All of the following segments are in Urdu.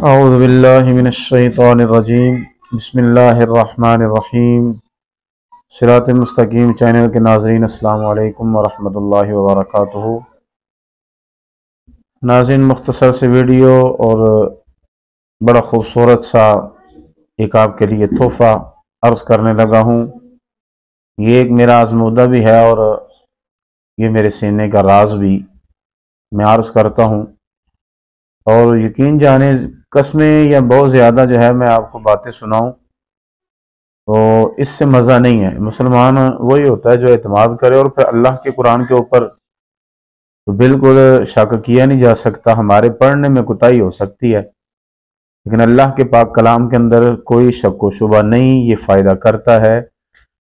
اعوذ باللہ من الشیطان الرجیم بسم اللہ الرحمن الرحیم۔ صراط المستقیم چینل کے ناظرین السلام علیکم ورحمۃ اللہ وبرکاتہ۔ ناظرین، مختصر سے ویڈیو اور بڑا خوبصورت سا ایک آپ کے لیے تحفہ عرض کرنے لگا ہوں۔ یہ ایک میرا آزمودہ بھی ہے اور یہ میرے سینے کا راز بھی میں عرض کرتا ہوں، اور یقین جانے قسمیں یا بہت زیادہ جو ہے میں آپ کو باتیں سناؤں تو اس سے مزہ نہیں ہے۔ مسلمان وہی ہوتا ہے جو اعتماد کرے، اور پھر اللہ کے قرآن کے اوپر تو بالکل شک کیا نہیں جا سکتا۔ ہمارے پڑھنے میں کوتاہی ہو سکتی ہے، لیکن اللہ کے پاک کلام کے اندر کوئی شک و شبہ نہیں، یہ فائدہ کرتا ہے۔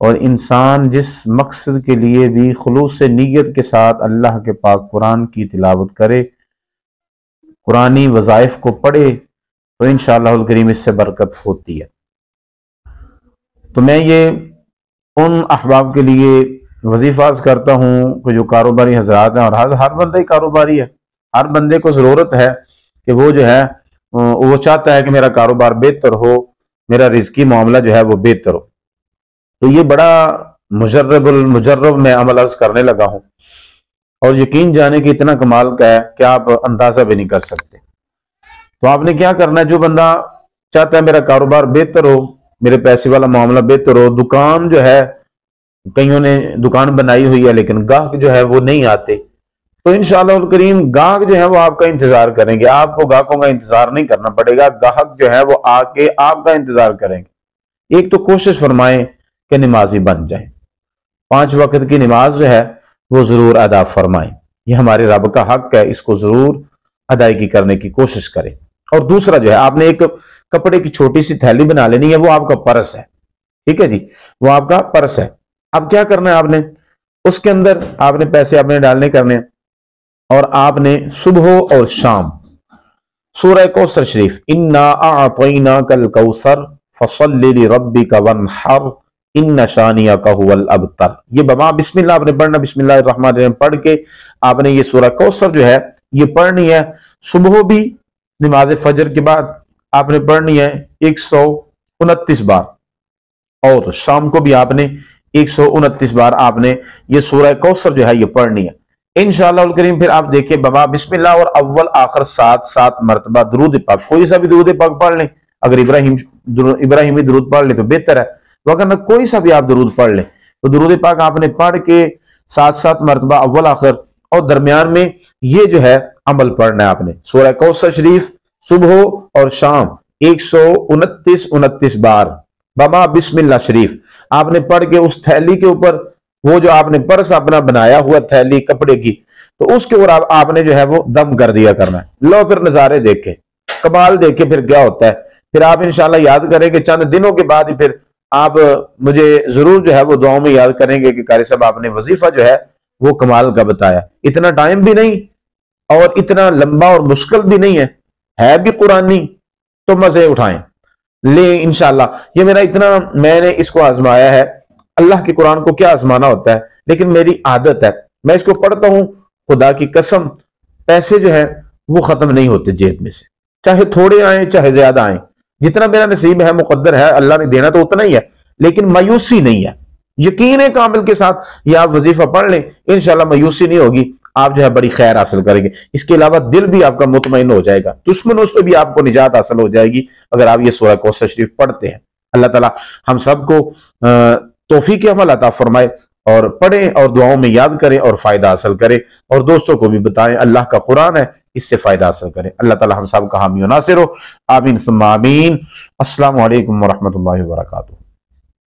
اور انسان جس مقصد کے لیے بھی خلوص نیت کے ساتھ اللہ کے پاک قرآن کی تلاوت کرے، قرآنی وظائف کو پڑھے، تو انشاءاللہ الکریم اس سے برکت ہوتی ہے۔ تو میں یہ ان احباب کے لیے وظیفہ عرض کرتا ہوں کہ جو کاروباری حضرات ہیں، اور ہر بندہ ہی کاروباری ہے، ہر بندے کو ضرورت ہے کہ وہ جو ہے وہ چاہتا ہے کہ میرا کاروبار بہتر ہو، میرا رزقی معاملہ جو ہے وہ بہتر ہو۔ تو یہ بڑا مجرب میں عمل عرض کرنے لگا ہوں، اور یقین جانے کہ اتنا کمال کا ہے کہ آپ اندازہ بھی نہیں کر سکتے۔ تو آپ نے کیا کرنا ہے، جو بندہ چاہتا ہے میرا کاروبار بہتر ہو، میرے پیسے والا معاملہ بہتر ہو، دکان جو ہے کئیوں نے دکان بنائی ہوئی ہے لیکن گاہک جو ہے وہ نہیں آتے، تو انشاءاللہ الکریم گاہک جو ہے وہ آپ کا انتظار کریں گے۔ آپ کو گاہکوں کا انتظار نہیں کرنا پڑے گا، گاہک جو ہے وہ آ کے آپ کا انتظار کریں گے۔ ایک تو کوشش فرمائیں کہ نمازی بن جائیں، 5 وقت کی نماز جو ہے وہ ضرور ادا فرمائیں، یہ ہمارے رب کا حق ہے، اس کو ضرور ادائیگی کرنے کی کوشش کریں۔ اور دوسرا جو ہے، آپ نے ایک کپڑے کی چھوٹی سی تھیلی بنا لینی ہے، وہ آپ کا پرس ہے، ٹھیک ہے جی، وہ آپ کا پرس ہے۔ اب کیا کرنا ہے، آپ نے اس کے اندر آپ نے پیسے آپ نے ڈالنے کرنے ہیں، اور آپ نے صبح اور شام سورہ کوثر شریف انا اعطیناک الکوثر فصل لربک وانحر ان شانیک هو الابتر، یہ بما بسم اللہ آپ نے پڑھنا، بسم اللہ الرحمن الرحیم پڑھ کے آپ نے یہ سورہ کوثر جو ہے یہ پڑھنی ہے۔ صبح بھی نماز فجر کے بعد آپ نے پڑھنی ہے 129 بار، اور شام کو بھی آپ نے 129 بار آپ نے یہ سورہ کوثر جو ہے یہ پڑھنی ہے انشاءاللہ الکریم۔ پھر آپ دیکھیں بابا بسم اللہ اور اول آخر 7 مرتبہ درود پاک، کوئی سا بھی درود پاک پڑھ لیں، اگر ابراہیمی درود پڑھ لیں تو بہتر ہے، وگرنہ کوئی سا بھی آپ درود پڑھ لیں۔ تو درود پاک آپ نے پڑھ کے 7 مرتبہ اول آخر، اور درمیان میں یہ جو ہے عمل پڑھنا ہے آپ نے، سورہ کوثر شریف صبح اور شام 129 بار بابا بسم اللہ شریف آپ نے پڑھ کے اس تھیلی کے اوپر، وہ جو آپ نے پرس اپنا بنایا ہوا تھیلی کپڑے کی، تو اس کے اوپر آپ نے جو ہے وہ دم کر دیا کرنا ہے۔ لو پھر نظارے دیکھیں، کمال دیکھیں پھر کیا ہوتا ہے۔ پھر آپ انشاءاللہ یاد کریں کہ چند دنوں کے بعد ہی پھر آپ مجھے ضرور جو ہے وہ دعاؤں میں یاد کریں گے کہ قاری صاحب آپ نے وظیفہ جو ہے وہ کمال کا بتایا۔ اتنا ٹائم بھی نہیں اور اتنا لمبا اور مشکل بھی نہیں ہے بھی قرآنی، تو مزے اٹھائیں لے انشاءاللہ۔ یہ میرا اتنا میں نے اس کو آزمایا ہے، اللہ کے قرآن کو کیا آزمانا ہوتا ہے، لیکن میری عادت ہے، میں اس کو پڑھتا ہوں، خدا کی قسم پیسے جو ہے وہ ختم نہیں ہوتے جیب میں سے، چاہے تھوڑے آئیں چاہے زیادہ آئیں، جتنا میرا نصیب ہے مقدر ہے، اللہ نے دینا تو اتنا ہی ہے، لیکن مایوسی نہیں ہے۔ یقین کامل کے ساتھ یہ آپ وظیفہ پڑھ لیں، انشاءاللہ مایوسی نہیں ہوگی، آپ جو ہے بڑی خیر حاصل کریں گے۔ اس کے علاوہ دل بھی آپ کا مطمئن ہو جائے گا، دشمنوں سے بھی آپ کو نجات حاصل ہو جائے گی اگر آپ یہ سورہ کوثر شریف پڑھتے ہیں۔ اللہ تعالی ہم سب کو توفیق عمل عطا فرمائے، اور پڑھیں اور دعاؤں میں یاد کریں اور فائدہ حاصل کریں، اور دوستوں کو بھی بتائیں اللہ کا قرآن ہے، اس سے فائدہ حاصل کریں۔ اللہ تعالی ہم سب کا حامی و ناصر ہو، آمین ثم آمین۔ السلام علیکم ورحمۃ اللہ وبرکاتہ۔